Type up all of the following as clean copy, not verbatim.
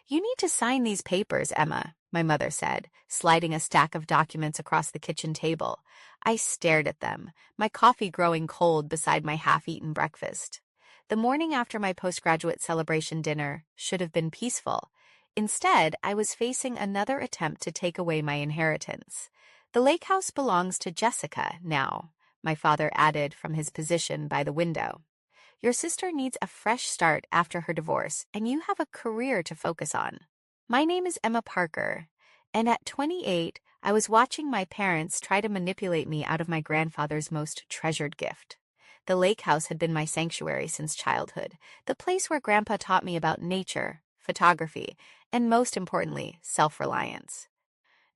You need to sign these papers, Emma, my mother said, sliding a stack of documents across the kitchen table. I stared at them, my coffee growing cold beside my half-eaten breakfast. The morning after my postgraduate celebration dinner should have been peaceful. Instead, I was facing another attempt to take away my inheritance. The lake house belongs to Jessica now, my father added from his position by the window. Your sister needs a fresh start after her divorce, and you have a career to focus on. My name is Emma Parker, and at 28, I was watching my parents try to manipulate me out of my grandfather's most treasured gift. The lake house had been my sanctuary since childhood, the place where Grandpa taught me about nature, photography, and most importantly, self-reliance.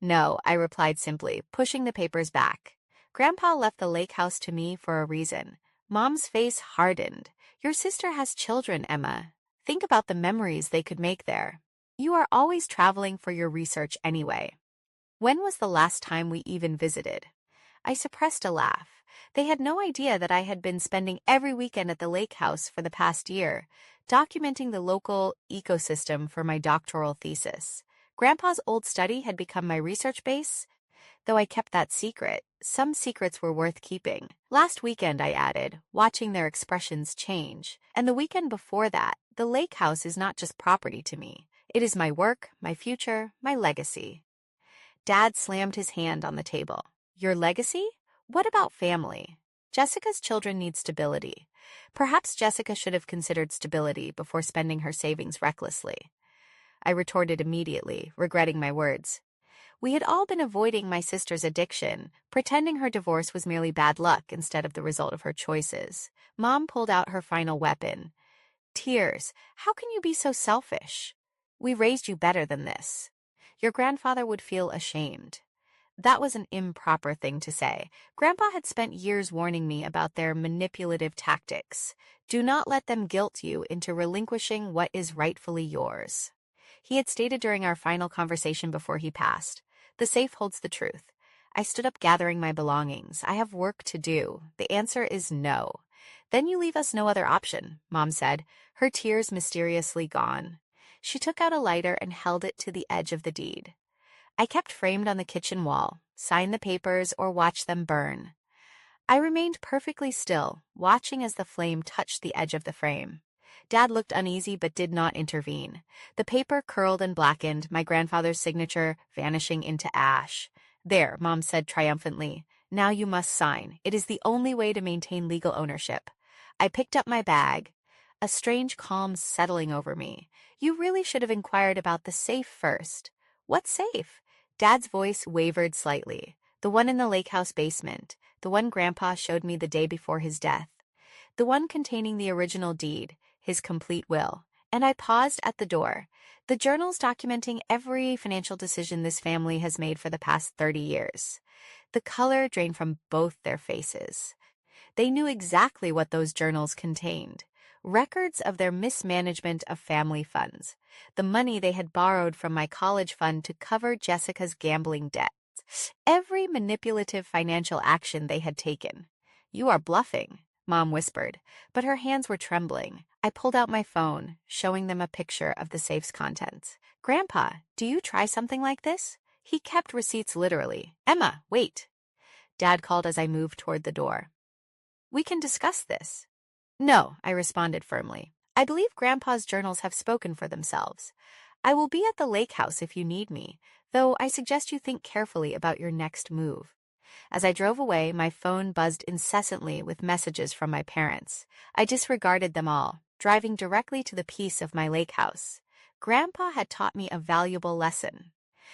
No, I replied simply, pushing the papers back. Grandpa left the lake house to me for a reason. Mom's face hardened. Your sister has children, Emma. Think about the memories they could make there. You are always traveling for your research anyway. When was the last time we even visited? I suppressed a laugh. They had no idea that I had been spending every weekend at the lake house for the past year, documenting the local ecosystem for my doctoral thesis. Grandpa's old study had become my research base. Though I kept that secret, some secrets were worth keeping. Last weekend, I added, watching their expressions change. And the weekend before that, the lake house is not just property to me. It is my work, my future, my legacy. Dad slammed his hand on the table. Your legacy? What about family? Jessica's children need stability. Perhaps Jessica should have considered stability before spending her savings recklessly. I retorted immediately, regretting my words. We had all been avoiding my sister's addiction, pretending her divorce was merely bad luck instead of the result of her choices. Mom pulled out her final weapon. Tears. How can you be so selfish? We raised you better than this. Your grandfather would feel ashamed. That was an improper thing to say. Grandpa had spent years warning me about their manipulative tactics. Do not let them guilt you into relinquishing what is rightfully yours. He had stated during our final conversation before he passed. The safe holds the truth. I stood up gathering my belongings. I have work to do. The answer is no. Then you leave us no other option, Mom said, her tears mysteriously gone. She took out a lighter and held it to the edge of the deed. I kept framed on the kitchen wall, signed the papers, or watched them burn. I remained perfectly still, watching as the flame touched the edge of the frame. Dad looked uneasy but did not intervene. The paper curled and blackened, my grandfather's signature vanishing into ash. There, Mom said triumphantly. Now you must sign. It is the only way to maintain legal ownership. I picked up my bag, a strange calm settling over me. You really should have inquired about the safe first. What safe? Dad's voice wavered slightly. The one in the lake house basement, the one Grandpa showed me the day before his death, the one containing the original deed, his complete will. And I paused at the door. The journals documenting every financial decision this family has made for the past 30 years. The color drained from both their faces. They knew exactly what those journals contained. Records of their mismanagement of family funds, the money they had borrowed from my college fund to cover Jessica's gambling debts, every manipulative financial action they had taken. You are bluffing, Mom whispered, but her hands were trembling. I pulled out my phone, showing them a picture of the safe's contents. Grandpa, do you try something like this? He kept receipts literally. Emma, wait. Dad called as I moved toward the door. We can discuss this. No, I responded firmly. I believe Grandpa's journals have spoken for themselves. I will be at the lake house if you need me, though I suggest you think carefully about your next move. As I drove away, my phone buzzed incessantly with messages from my parents. I disregarded them all, driving directly to the peace of my lake house. Grandpa had taught me a valuable lesson.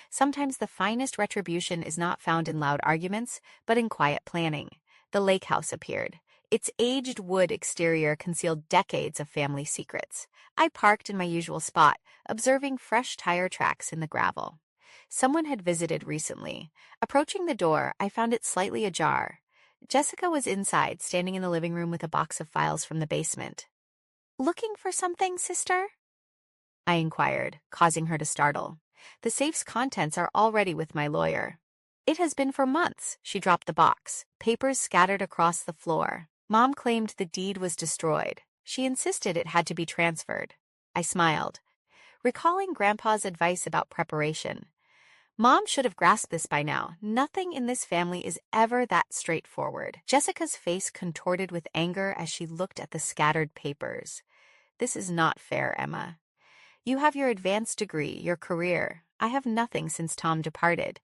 Sometimes the finest retribution is not found in loud arguments, but in quiet planning. The lake house appeared. Its aged wood exterior concealed decades of family secrets. I parked in my usual spot, observing fresh tire tracks in the gravel. Someone had visited recently. Approaching the door, I found it slightly ajar. Jessica was inside, standing in the living room with a box of files from the basement. Looking for something, sister? I inquired, causing her to startle. The safe's contents are already with my lawyer. It has been for months. She dropped the box, papers scattered across the floor. Mom claimed the deed was destroyed. She insisted it had to be transferred. I smiled. recalling Grandpa's advice about preparation. Mom should have grasped this by now. Nothing in this family is ever that straightforward. Jessica's face contorted with anger as she looked at the scattered papers. This is not fair, Emma. You have your advanced degree, your career. I have nothing since Tom departed.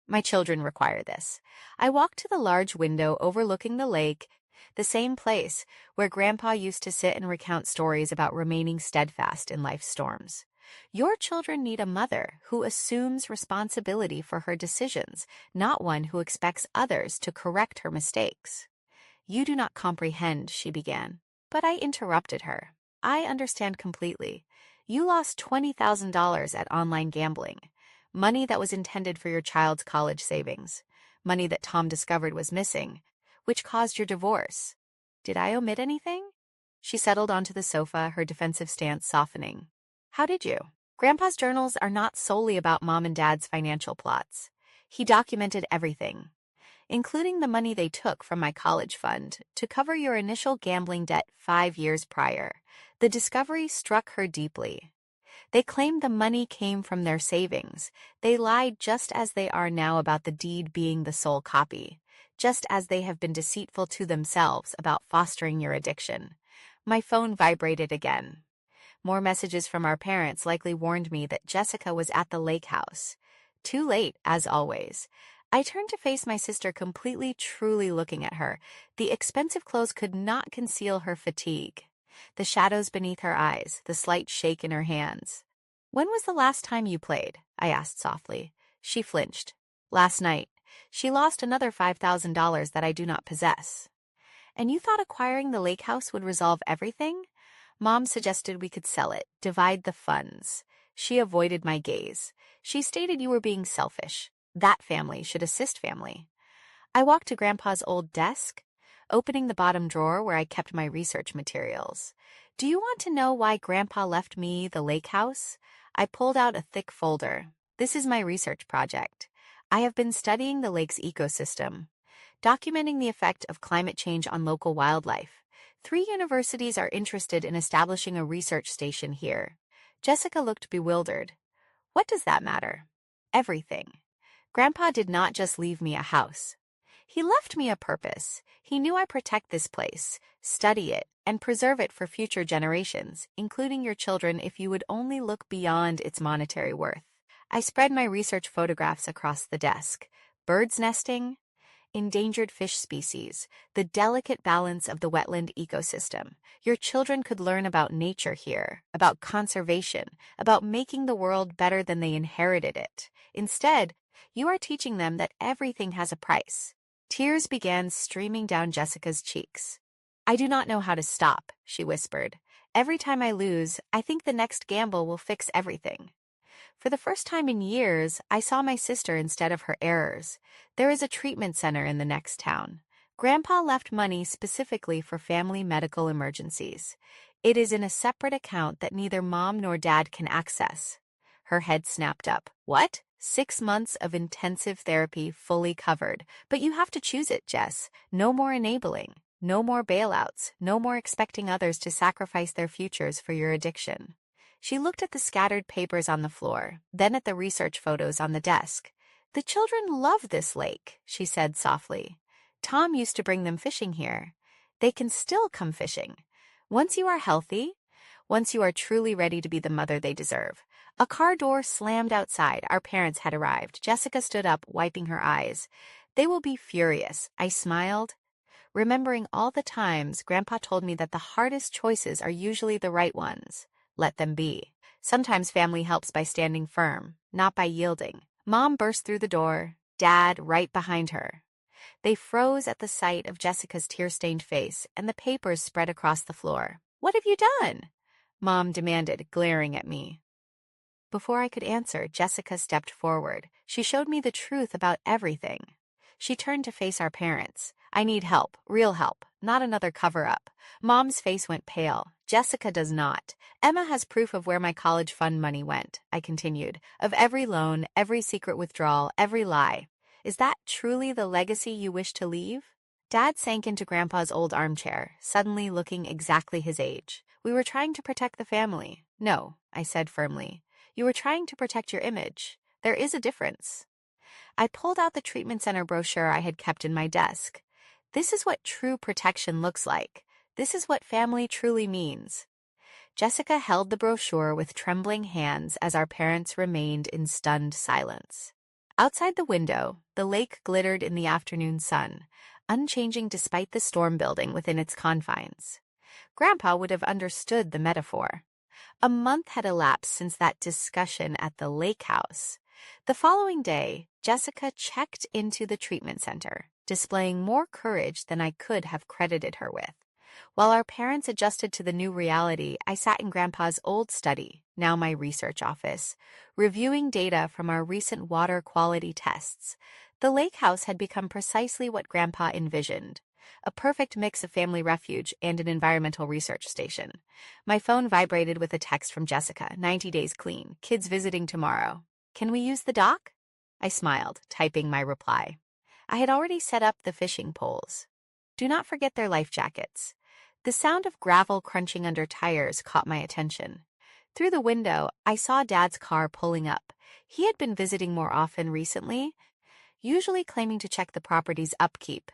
My children require this. I walked to the large window overlooking the lake, the same place where Grandpa used to sit and recount stories about remaining steadfast in life's storms. Your children need a mother who assumes responsibility for her decisions, not one who expects others to correct her mistakes. You do not comprehend, she began. But I interrupted her. I understand completely. You lost $20,000 at online gambling, money that was intended for your child's college savings, money that Tom discovered was missing, which caused your divorce. Did I omit anything? She settled onto the sofa, her defensive stance softening. How did you? Grandpa's journals are not solely about Mom and Dad's financial plots. He documented everything, including the money they took from my college fund to cover your initial gambling debt 5 years prior. The discovery struck her deeply. They claimed the money came from their savings. They lied just as they are now about the deed being the sole copy, just as they have been deceitful to themselves about fostering your addiction. My phone vibrated again. More messages from our parents likely warned me that Jessica was at the lake house. Too late, as always. I turned to face my sister, completely, truly looking at her. The expensive clothes could not conceal her fatigue, the shadows beneath her eyes, the slight shake in her hands. When was the last time you played? I asked softly. She flinched. Last night. She lost another $5,000 that I do not possess. And you thought acquiring the lake house would resolve everything? Mom suggested we could sell it, divide the funds. She avoided my gaze. She stated you were being selfish. That family should assist family. I walked to Grandpa's old desk, opening the bottom drawer where I kept my research materials. Do you want to know why Grandpa left me the lake house? I pulled out a thick folder. This is my research project. I have been studying the lake's ecosystem, documenting the effect of climate change on local wildlife. 3 universities are interested in establishing a research station here. Jessica looked bewildered. What does that matter? Everything. Grandpa did not just leave me a house. He left me a purpose. He knew I protect this place, study it, and preserve it for future generations, including your children, if you would only look beyond its monetary worth. I spread my research photographs across the desk. Birds nesting, endangered fish species, the delicate balance of the wetland ecosystem. Your children could learn about nature here, about conservation, about making the world better than they inherited it. Instead, you are teaching them that everything has a price. Tears began streaming down Jessica's cheeks. I do not know how to stop, she whispered. Every time I lose, I think the next gamble will fix everything. For the first time in years, I saw my sister instead of her errors. There is a treatment center in the next town. Grandpa left money specifically for family medical emergencies. It is in a separate account that neither Mom nor Dad can access. Her head snapped up. What? 6 months of intensive therapy fully covered. But you have to choose it, Jess. No more enabling. No more bailouts. No more expecting others to sacrifice their futures for your addiction. She looked at the scattered papers on the floor, then at the research photos on the desk. The children love this lake, she said softly. Tom used to bring them fishing here. They can still come fishing. Once you are healthy, once you are truly ready to be the mother they deserve. A car door slammed outside. Our parents had arrived. Jessica stood up, wiping her eyes. They will be furious. I smiled, remembering all the times Grandpa told me that the hardest choices are usually the right ones. Let them be. Sometimes family helps by standing firm, not by yielding. Mom burst through the door, Dad right behind her. They froze at the sight of Jessica's tear-stained face, and the papers spread across the floor. What have you done? Mom demanded, glaring at me. Before I could answer, Jessica stepped forward. She showed me the truth about everything. She turned to face our parents. I need help, real help, not another cover-up. Mom's face went pale. Jessica does not. Emma has proof of where my college fund money went, I continued, of every loan, every secret withdrawal, every lie. Is that truly the legacy you wish to leave? Dad sank into Grandpa's old armchair, suddenly looking exactly his age. We were trying to protect the family. No, I said firmly. You were trying to protect your image. There is a difference. I pulled out the treatment center brochure I had kept in my desk. This is what true protection looks like. This is what family truly means. Jessica held the brochure with trembling hands as our parents remained in stunned silence. Outside the window, the lake glittered in the afternoon sun, unchanging despite the storm building within its confines. Grandpa would have understood the metaphor. A month had elapsed since that discussion at the lake house. The following day, Jessica checked into the treatment center, displaying more courage than I could have credited her with. While our parents adjusted to the new reality, I sat in Grandpa's old study, now my research office, reviewing data from our recent water quality tests. The lake house had become precisely what Grandpa envisioned, a perfect mix of family refuge and an environmental research station. My phone vibrated with a text from Jessica, 90 days clean, kids visiting tomorrow. Can we use the dock? I smiled, typing my reply. I had already set up the fishing poles. Do not forget their life jackets. The sound of gravel crunching under tires caught my attention. Through the window, I saw Dad's car pulling up. He had been visiting more often recently, usually claiming to check the property's upkeep.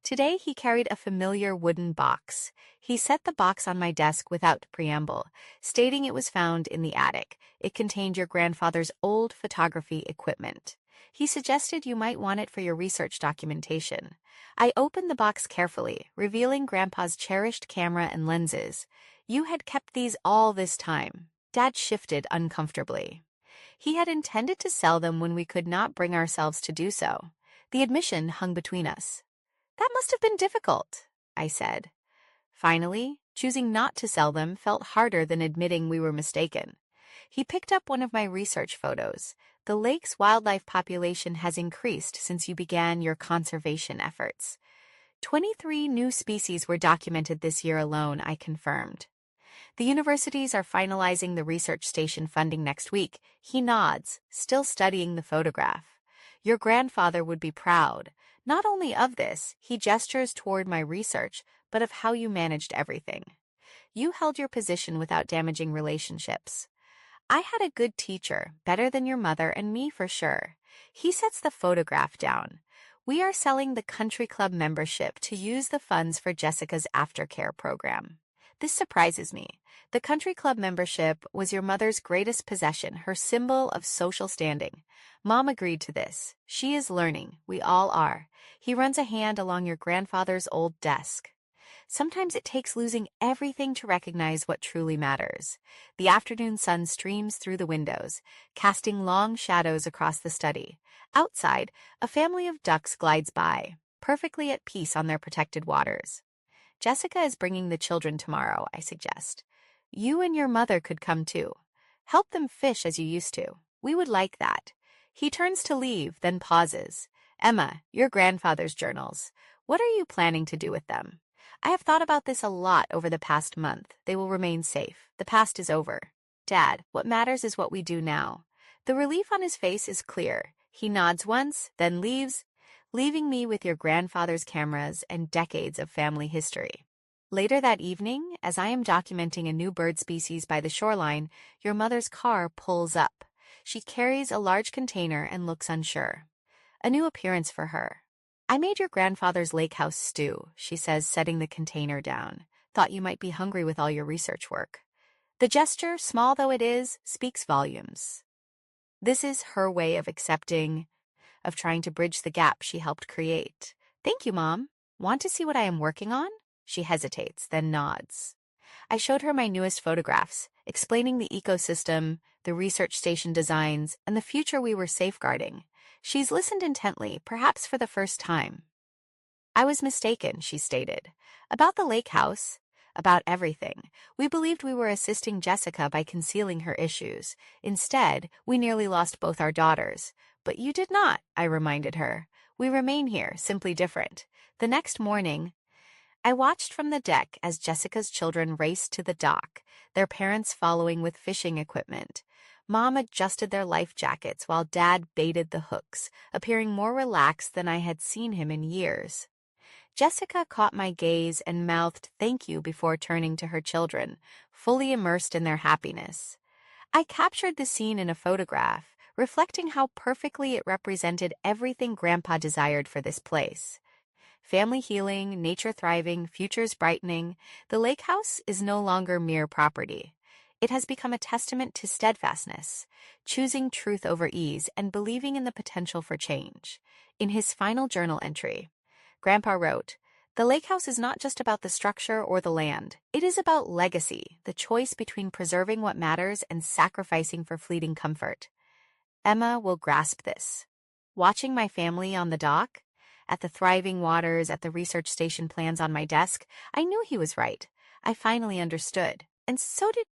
Today, he carried a familiar wooden box. He set the box on my desk without preamble, stating it was found in the attic. It contained your grandfather's old photography equipment. He suggested you might want it for your research documentation. I opened the box carefully, revealing Grandpa's cherished camera and lenses. You had kept these all this time. Dad shifted uncomfortably. He had intended to sell them when we could not bring ourselves to do so. The admission hung between us. That must have been difficult, I said. Finally, choosing not to sell them felt harder than admitting we were mistaken. He picked up one of my research photos. The lake's wildlife population has increased since you began your conservation efforts. 23 new species were documented this year alone, I confirmed. The universities are finalizing the research station funding next week. He nods, still studying the photograph. Your grandfather would be proud, not only of this, he gestures toward my research, but of how you managed everything. You held your position without damaging relationships. I had a good teacher, better than your mother and me for sure. He sets the photograph down. We are selling the country club membership to use the funds for Jessica's aftercare program. This surprises me. The country club membership was your mother's greatest possession, her symbol of social standing. Mom agreed to this. She is learning. We all are. He runs a hand along your grandfather's old desk. Sometimes it takes losing everything to recognize what truly matters. The afternoon sun streams through the windows, casting long shadows across the study. Outside, a family of ducks glides by, perfectly at peace on their protected waters. Jessica is bringing the children tomorrow, I suggest. You and your mother could come too. Help them fish as you used to. We would like that. He turns to leave, then pauses. Emma, your grandfather's journals. What are you planning to do with them? I have thought about this a lot over the past month. They will remain safe. The past is over. Dad, what matters is what we do now. The relief on his face is clear. He nods once, then leaves, leaving me with your grandfather's cameras and decades of family history. Later that evening, as I am documenting a new bird species by the shoreline, your mother's car pulls up. She carries a large container and looks unsure. A new appearance for her. I made your grandfather's lake house stew, she says, setting the container down. Thought you might be hungry with all your research work. The gesture, small though it is, speaks volumes. This is her way of accepting, of trying to bridge the gap she helped create. Thank you, Mom. Want to see what I am working on? She hesitates, then nods. I showed her my newest photographs, explaining the ecosystem, the research station designs, and the future we were safeguarding. She's listened intently, perhaps for the first time. I was mistaken, she stated. About the lake house, about everything. We believed we were assisting Jessica by concealing her issues. Instead, we nearly lost both our daughters. But you did not, I reminded her. We remain here, simply different. The next morning, I watched from the deck as Jessica's children raced to the dock, their parents following with fishing equipment. Mom adjusted their life jackets while Dad baited the hooks, appearing more relaxed than I had seen him in years. Jessica caught my gaze and mouthed thank you before turning to her children, fully immersed in their happiness. I captured the scene in a photograph, reflecting how perfectly it represented everything Grandpa desired for this place. Family healing, nature thriving, futures brightening, the lake house is no longer mere property. It has become a testament to steadfastness, choosing truth over ease and believing in the potential for change. In his final journal entry, Grandpa wrote, "The lake house is not just about the structure or the land. It is about legacy, the choice between preserving what matters and sacrificing for fleeting comfort. Emma will grasp this. Watching my family on the dock, at the thriving waters, at the research station plans on my desk, I knew he was right. I finally understood. And so did